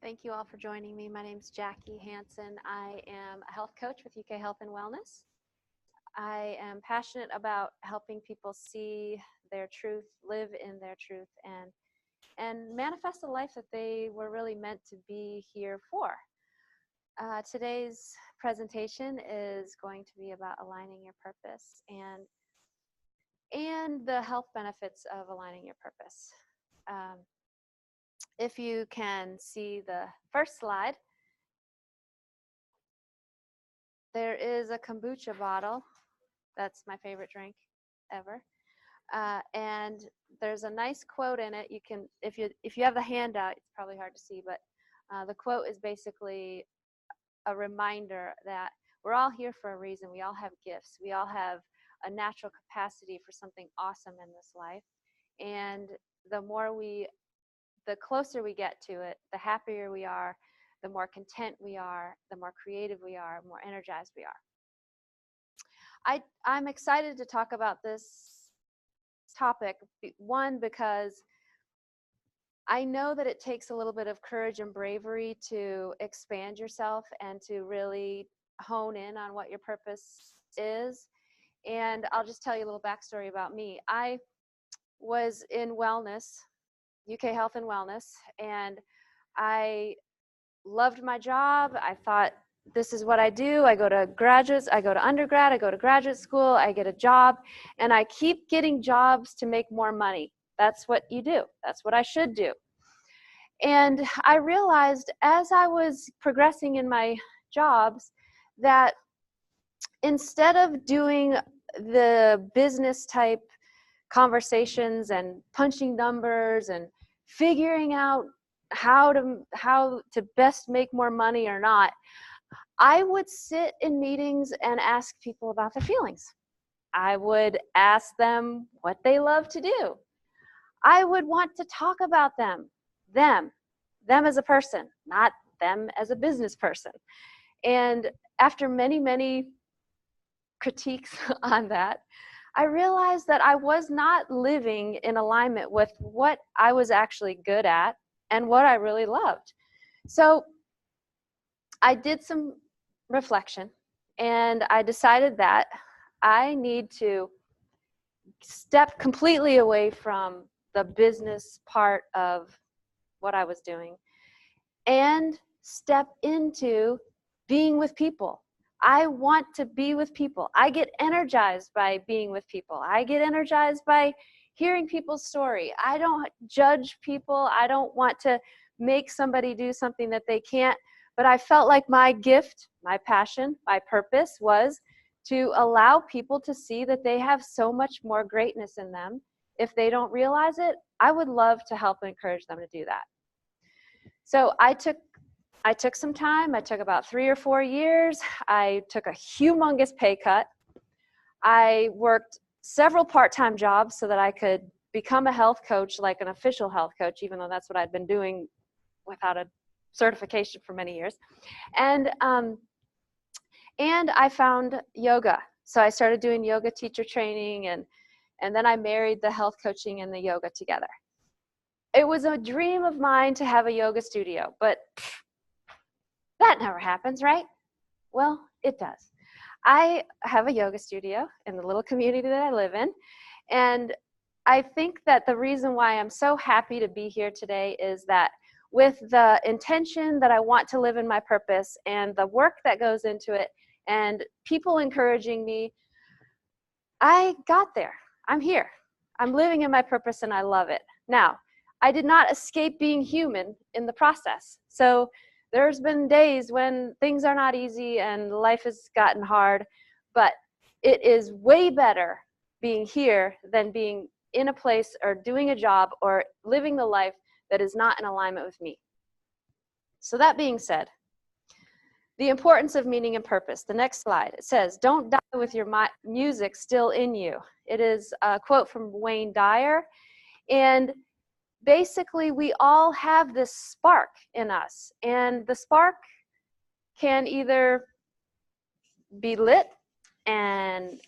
Thank you all for joining me. My name is Jackie Hansen. I am a health coach with UK Health and Wellness. I am passionate about helping people see their truth, live in their truth, and manifest a life that they were really meant to be here for. Today's presentation is going to be about aligning your purpose and the health benefits of aligning your purpose. If you can see the first slide, there is a kombucha bottle. That's my favorite drink ever. And there's a nice quote in it. You can, if you have the handout, it's probably hard to see, but the quote is basically a reminder that we're all here for a reason. We all have gifts. We all have a natural capacity for something awesome in this life. And the closer we get to it, the happier we are, the more content we are, the more creative we are, the more energized we are. I'm excited to talk about this topic, one, because I know that it takes a little bit of courage and bravery to expand yourself and to really hone in on what your purpose is. And I'll just tell you a little backstory about me. I was in wellness, UK Health and Wellness, and I loved my job. I thought, this is what I do. I go to undergrad, I go to graduate school, I get a job, and I keep getting jobs to make more money. That's what you do. That's what I should do. And I realized as I was progressing in my jobs that instead of doing the business type conversations and punching numbers and figuring out how to best make more money or not, I would sit in meetings and ask people about their feelings. I would ask them what they love to do. I would want to talk about them as a person, not them as a business person. And after many, many critiques on that, I realized that I was not living in alignment with what I was actually good at and what I really loved. So I did some reflection, and I decided that I need to step completely away from the business part of what I was doing and step into being with people. I want to be with people. I get energized by being with people. I get energized by hearing people's story. I don't judge people. I don't want to make somebody do something that they can't. But I felt like my gift, my passion, my purpose was to allow people to see that they have so much more greatness in them. If they don't realize it, I would love to help and encourage them to do that. So I took some time. I took about 3 or 4 years. I took a humongous pay cut. I worked several part-time jobs so that I could become a health coach, like an official health coach, even though that's what I'd been doing without a certification for many years. And I found yoga. So I started doing yoga teacher training, and then I married the health coaching and the yoga together. It was a dream of mine to have a yoga studio, but that never happens, right? Well, it does. I have a yoga studio in the little community that I live in, and I think that the reason why I'm so happy to be here today is that with the intention that I want to live in my purpose and the work that goes into it and people encouraging me, I got there. I'm here. I'm living in my purpose and I love it. Now, I did not escape being human in the process. So there's been days when things are not easy and life has gotten hard, but it is way better being here than being in a place or doing a job or living the life that is not in alignment with me. So that being said, the importance of meaning and purpose. The next slide, it says, don't die with your music still in you. It is a quote from Wayne Dyer. And basically, we all have this spark in us. And the spark can either be lit and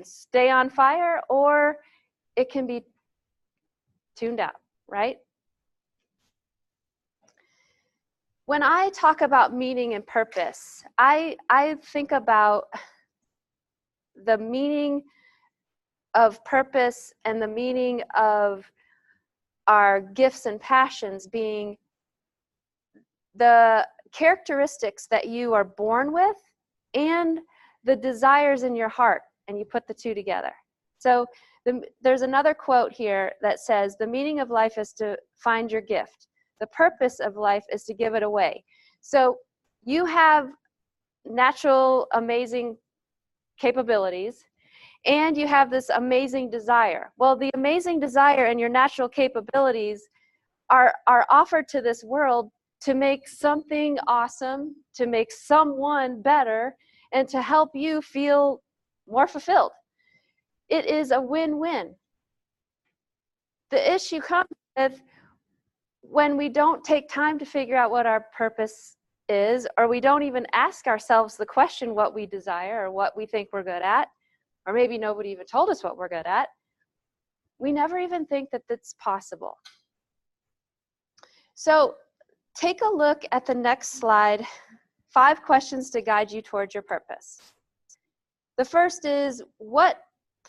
stay on fire, or it can be tuned out, right? When I talk about meaning and purpose, I think about the meaning of purpose and the meaning of our gifts and passions being the characteristics that you are born with and the desires in your heart, and you put the two together. So there's another quote here that says, the meaning of life is to find your gift. The purpose of life is to give it away. So you have natural, amazing capabilities, and you have this amazing desire. Well, the amazing desire and your natural capabilities are offered to this world to make something awesome, to make someone better, and to help you feel more fulfilled. It is a win-win. The issue comes with when we don't take time to figure out what our purpose is, or we don't even ask ourselves the question what we desire or what we think we're good at, or maybe nobody even told us what we're good at. We never even think that that's possible. So take a look at the next slide, 5 questions to guide you towards your purpose. The first is, what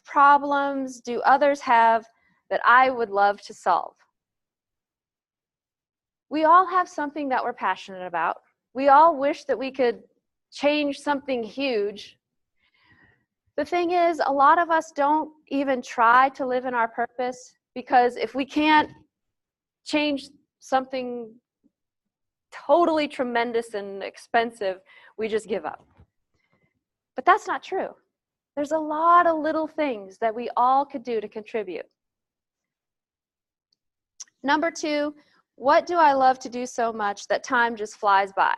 problems do others have that I would love to solve? We all have something that we're passionate about. We all wish that we could change something huge. The thing is, a lot of us don't even try to live in our purpose, because if we can't change something totally tremendous and expensive, we just give up. But that's not true. There's a lot of little things that we all could do to contribute. Number 2, what do I love to do so much that time just flies by?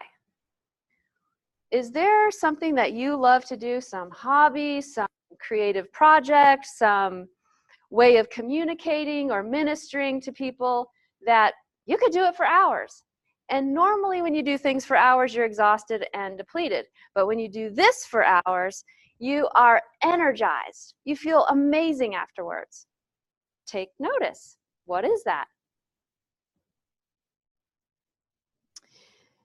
Is there something that you love to do, some hobby, some creative project, some way of communicating or ministering to people that you could do it for hours? And normally when you do things for hours, you're exhausted and depleted. But when you do this for hours, you are energized. You feel amazing afterwards. Take notice. What is that?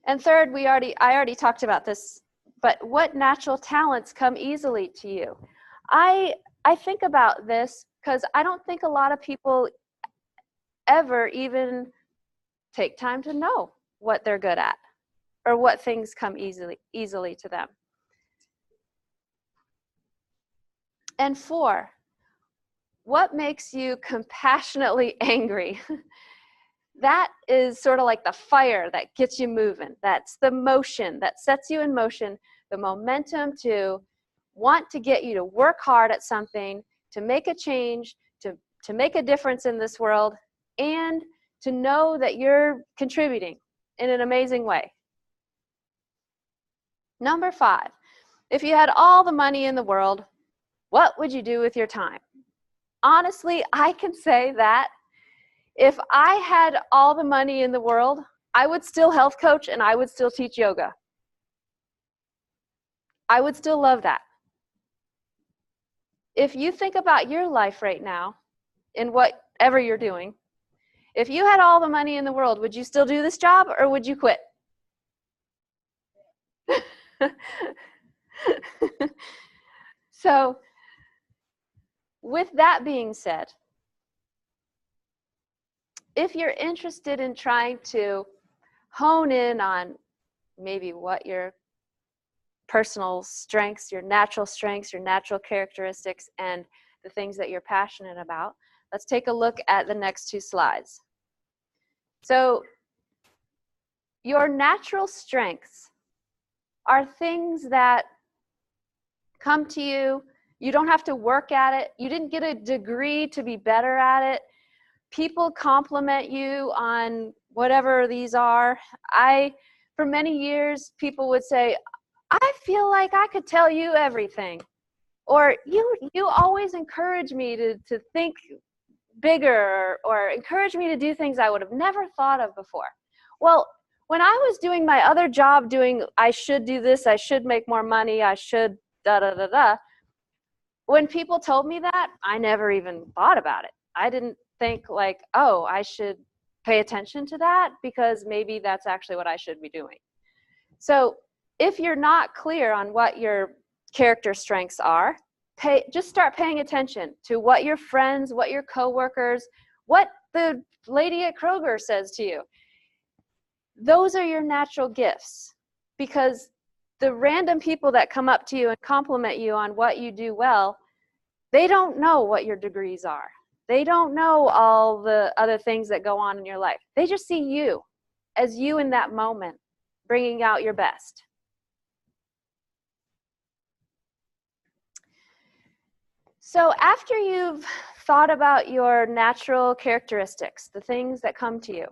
And third, I already talked about this, but what natural talents come easily to you? I think about this because I don't think a lot of people ever even take time to know what they're good at or what things come easily to them. And 4, what makes you compassionately angry? That is sort of like the fire that gets you moving. That's the motion that sets you in motion, the momentum to want to get you to work hard at something, to make a change, to make a difference in this world, and to know that you're contributing in an amazing way. Number 5, if you had all the money in the world, what would you do with your time? Honestly, I can say that if I had all the money in the world, I would still health coach and I would still teach yoga. I would still love that. If you think about your life right now, in whatever you're doing, if you had all the money in the world, would you still do this job or would you quit? So, with that being said, if you're interested in trying to hone in on maybe what your personal strengths, your natural characteristics, and the things that you're passionate about, let's take a look at the next 2 slides. So, your natural strengths are things that come to you. You don't have to work at it. You didn't get a degree to be better at it. People compliment you on whatever these are. For many years, people would say, I feel like I could tell you everything. Or you always encourage me to think bigger, or encourage me to do things I would have never thought of before. Well, when I was doing my other job, I should do this, I should make more money, I should da-da-da-da, when people told me that, I never even thought about it. I didn't think like, oh, I should pay attention to that, because maybe that's actually what I should be doing. So if you're not clear on what your character strengths are, just start paying attention to what your friends, what your coworkers, what the lady at Kroger says to you. Those are your natural gifts, because the random people that come up to you and compliment you on what you do well, they don't know what your degrees are. They don't know all the other things that go on in your life. They just see you as you in that moment, bringing out your best. So after you've thought about your natural characteristics, the things that come to you,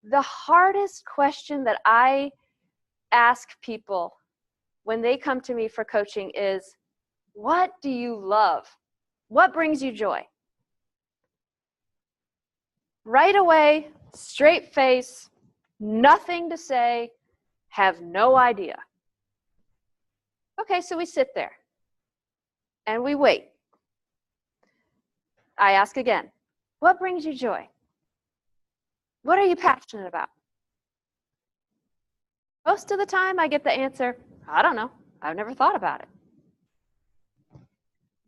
the hardest question that I ask people when they come to me for coaching is, what do you love? What brings you joy? Right away, straight face, nothing to say, have no idea. Okay, so we sit there and we wait. I ask again, what brings you joy? What are you passionate about? Most of the time I get the answer, I don't know, I've never thought about it.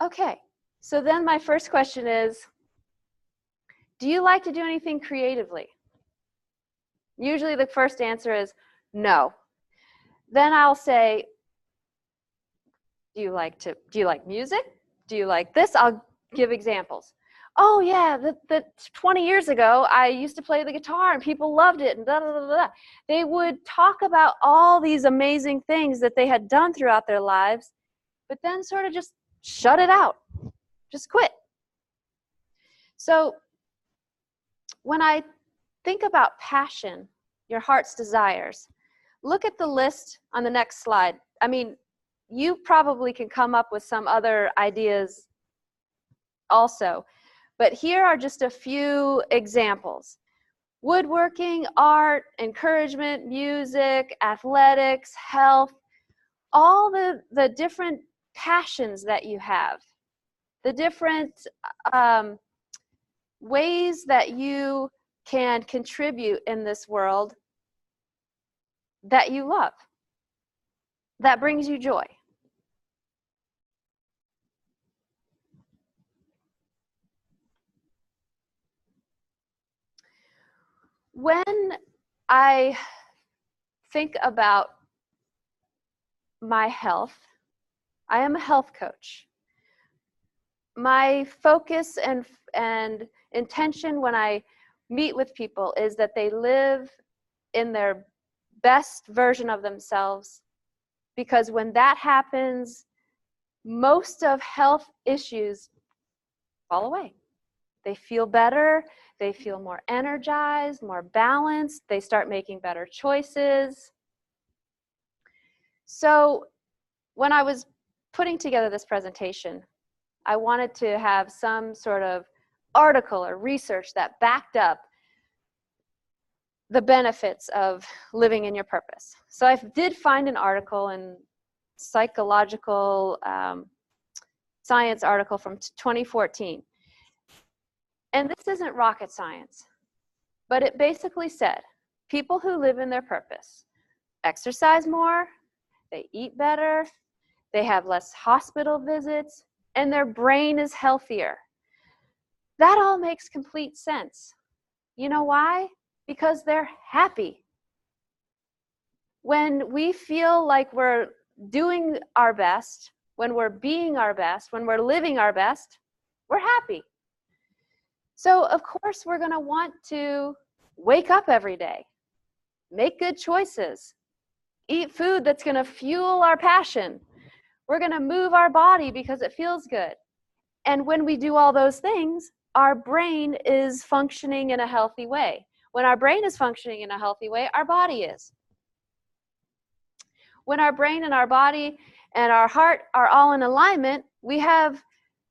Okay, so then my first question is, do you like to do anything creatively? Usually the first answer is no. Then I'll say, do you like music? Do you like this? I'll give examples. Oh yeah, 20 years ago, I used to play the guitar and people loved it and da da da da. They would talk about all these amazing things that they had done throughout their lives, but then sort of just shut it out, just quit. So when I think about passion, your heart's desires, look at the list on the next slide. I mean, you probably can come up with some other ideas also, but here are just a few examples. Woodworking, art, encouragement, music, athletics, health, all the different passions that you have, the different ways that you can contribute in this world that you love, that brings you joy. When I think about my health, I am a health coach. My focus and intention when I meet with people is that they live in their best version of themselves, because when that happens, most of health issues fall away. They feel better, they feel more energized, more balanced, they start making better choices. So when I was putting together this presentation, I wanted to have some sort of article or research that backed up the benefits of living in your purpose. So I did find an article in Psychological Science article from 2014. And this isn't rocket science, but it basically said people who live in their purpose exercise more, they eat better, they have less hospital visits, and their brain is healthier. That all makes complete sense. You know why? Because they're happy. When we feel like we're doing our best, when we're being our best, when we're living our best, we're happy. So of course we're going to want to wake up every day, make good choices, eat food that's going to fuel our passion. We're going to move our body because it feels good. And when we do all those things, our brain is functioning in a healthy way. When our brain is functioning in a healthy way, our body is. When our brain and our body and our heart are all in alignment, we have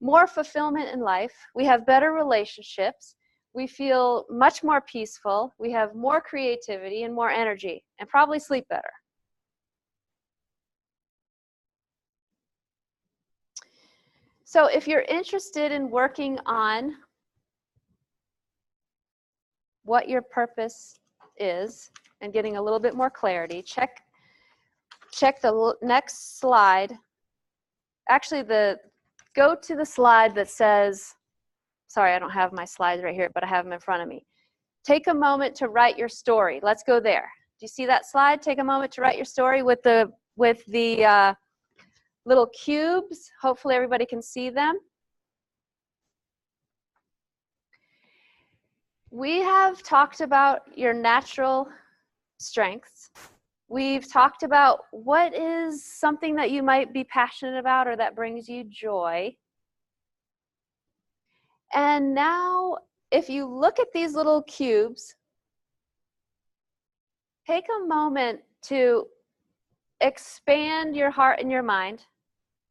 more fulfillment in life, we have better relationships, we feel much more peaceful, we have more creativity and more energy, and probably sleep better. So if you're interested in working on what your purpose is and getting a little bit more clarity, check the next slide. Actually, go to the slide that says, sorry, I don't have my slides right here, but I have them in front of me. Take a moment to write your story. Let's go there. Do you see that slide? Take a moment to write your story with the little cubes. Hopefully everybody can see them. We have talked about your natural strengths. We've talked about what is something that you might be passionate about or that brings you joy. And now, if you look at these little cubes, take a moment to expand your heart and your mind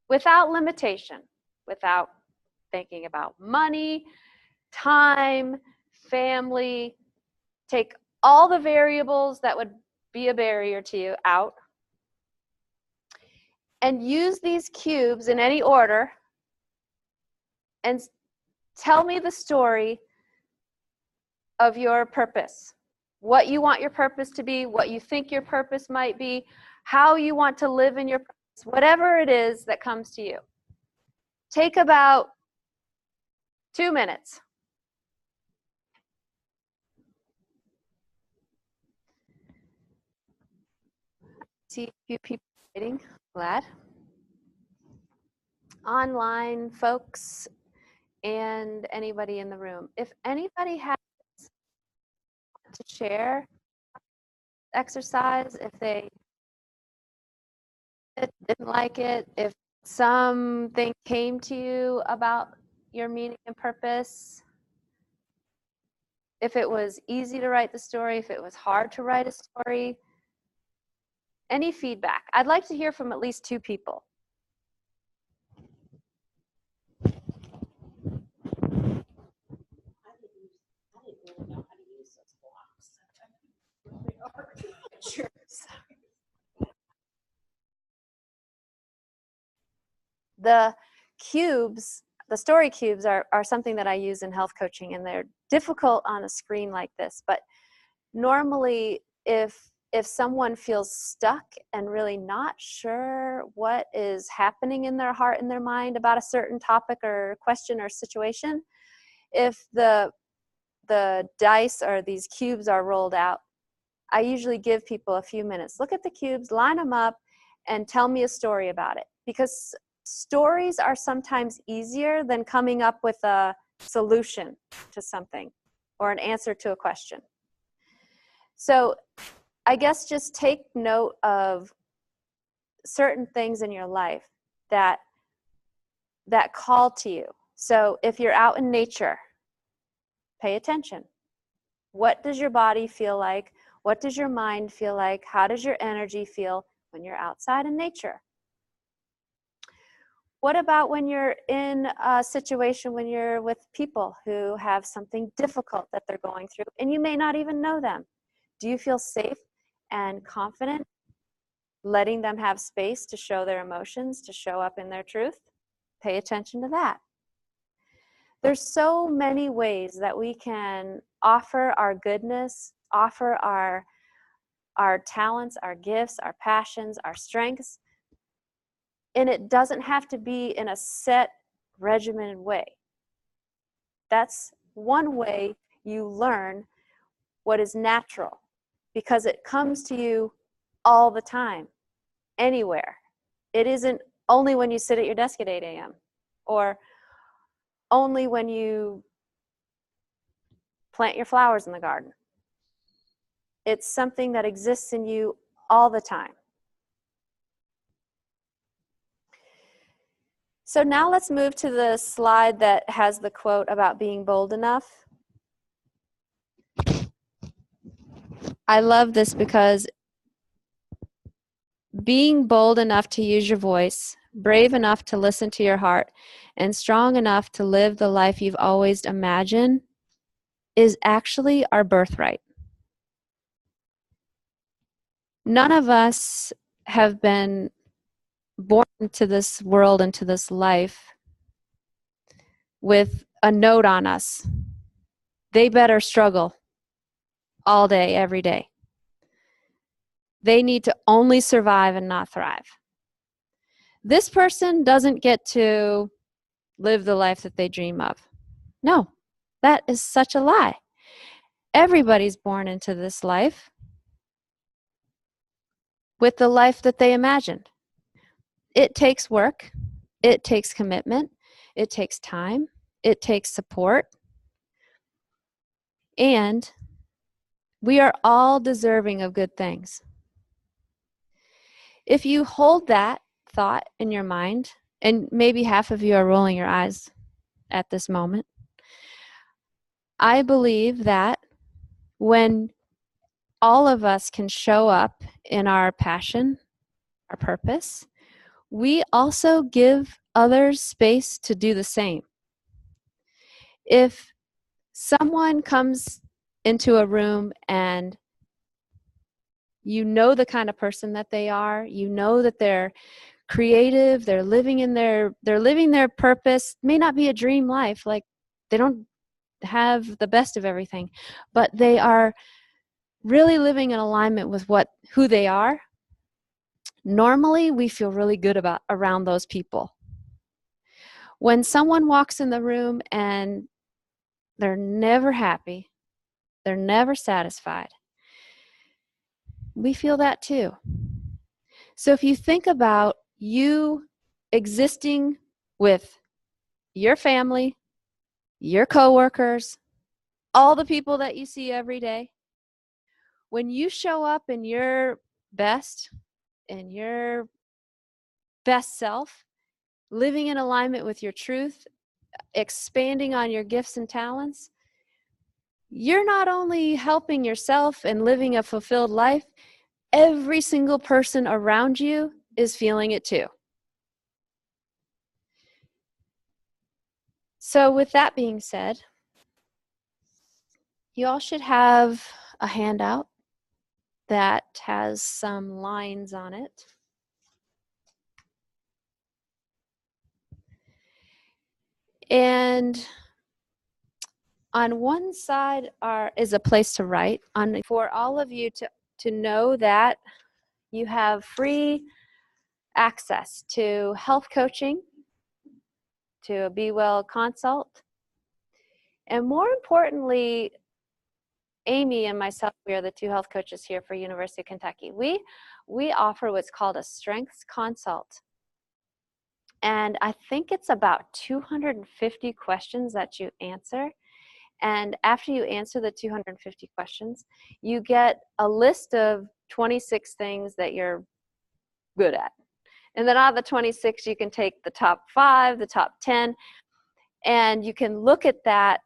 without limitation, without thinking about money, time, family. Take all the variables that would be a barrier to you out and use these cubes in any order and tell me the story of your purpose. What you want your purpose to be, what you think your purpose might be, how you want to live in your purpose, whatever it is that comes to you. Take about 2 minutes. See a few people waiting. Glad. Online folks and anybody in the room. If anybody has to share exercise, if they didn't like it, if something came to you about your meaning and purpose, if it was easy to write the story, if it was hard to write a story, any feedback. I'd like to hear from at least 2 people. I didn't really know how to use those blocks. Sure. The cubes, the story cubes are something that I use in health coaching, and they're difficult on a screen like this. But normally, if someone feels stuck and really not sure what is happening in their heart and their mind about a certain topic or question or situation, if the dice or these cubes are rolled out, I usually give people a few minutes. Look at the cubes, line them up, and tell me a story about it. Because stories are sometimes easier than coming up with a solution to something or an answer to a question. So I guess just take note of certain things in your life that call to you. So if you're out in nature, pay attention. What does your body feel like? What does your mind feel like? How does your energy feel when you're outside in nature? What about when you're in a situation when you're with people who have something difficult that they're going through and you may not even know them? Do you feel safe and confident letting them have space to show their emotions, to show up in their truth? Pay attention to that. There's so many ways that we can offer our goodness, offer our talents, our gifts, our passions, our strengths. And it doesn't have to be in a set, regimented way. That's one way you learn what is natural, because it comes to you all the time, anywhere. It isn't only when you sit at your desk at 8 a.m. or only when you plant your flowers in the garden. It's something that exists in you all the time. So now let's move to the slide that has the quote about being bold enough. I love this because being bold enough to use your voice, brave enough to listen to your heart, and strong enough to live the life you've always imagined is actually our birthright. None of us have been born into this world, into this life, with a note on us. They better struggle. all day, every day. They need to only survive and not thrive. This person doesn't get to live the life that they dream of. No, that is such a lie. Everybody's born into this life with the life that they imagined. It takes work. It takes commitment. It takes time. It takes support. And we are all deserving of good things. If you hold that thought in your mind, and maybe half of you are rolling your eyes at this moment, I believe that when all of us can show up in our passion, our purpose, we also give others space to do the same. If someone comes into a room and you know the kind of person that they are, you know that they're creative, they're living their purpose, may not be a dream life, like they don't have the best of everything, but they are really living in alignment with who they are. Normally, we feel really good around those people. When someone walks in the room and they're never happy, they're never satisfied, we feel that too. So if you think about you existing with your family, your coworkers, all the people that you see every day, when you show up in your best, in your best self, living in alignment with your truth, expanding on your gifts and talents, you're not only helping yourself and living a fulfilled life, every single person around you is feeling it too. So with that being said, you all should have a handout that has some lines on it. And on one side is a place to write for all of you to know that you have free access to health coaching, to a Be Well consult, and more importantly, Amy and myself, we are the two health coaches here for University of Kentucky. We offer what's called a strengths consult. And I think it's about 250 questions that you answer. And after you answer the 250 questions, you get a list of 26 things that you're good at. And then out of the 26, you can take the top 5, the top 10, and you can look at that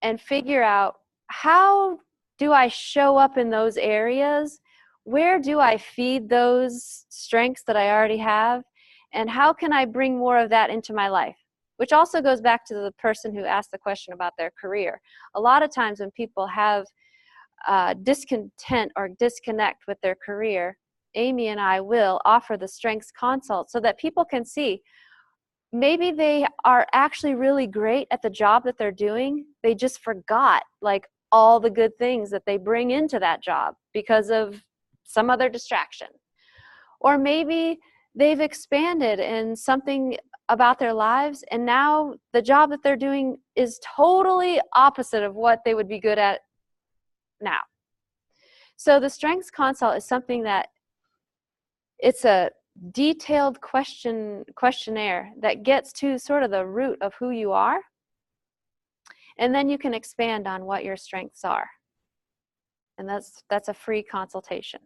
and figure out, how do I show up in those areas? Where do I feed those strengths that I already have? And how can I bring more of that into my life? Which also goes back to the person who asked the question about their career. A lot of times when people have discontent or disconnect with their career, Amy and I will offer the strengths consult so that people can see, maybe they are actually really great at the job that they're doing. They just forgot like all the good things that they bring into that job because of some other distraction. Or maybe they've expanded in something about their lives, and now the job that they're doing is totally opposite of what they would be good at now. So the strengths consult is something that it's a detailed questionnaire that gets to sort of the root of who you are, and then you can expand on what your strengths are. And that's a free consultation.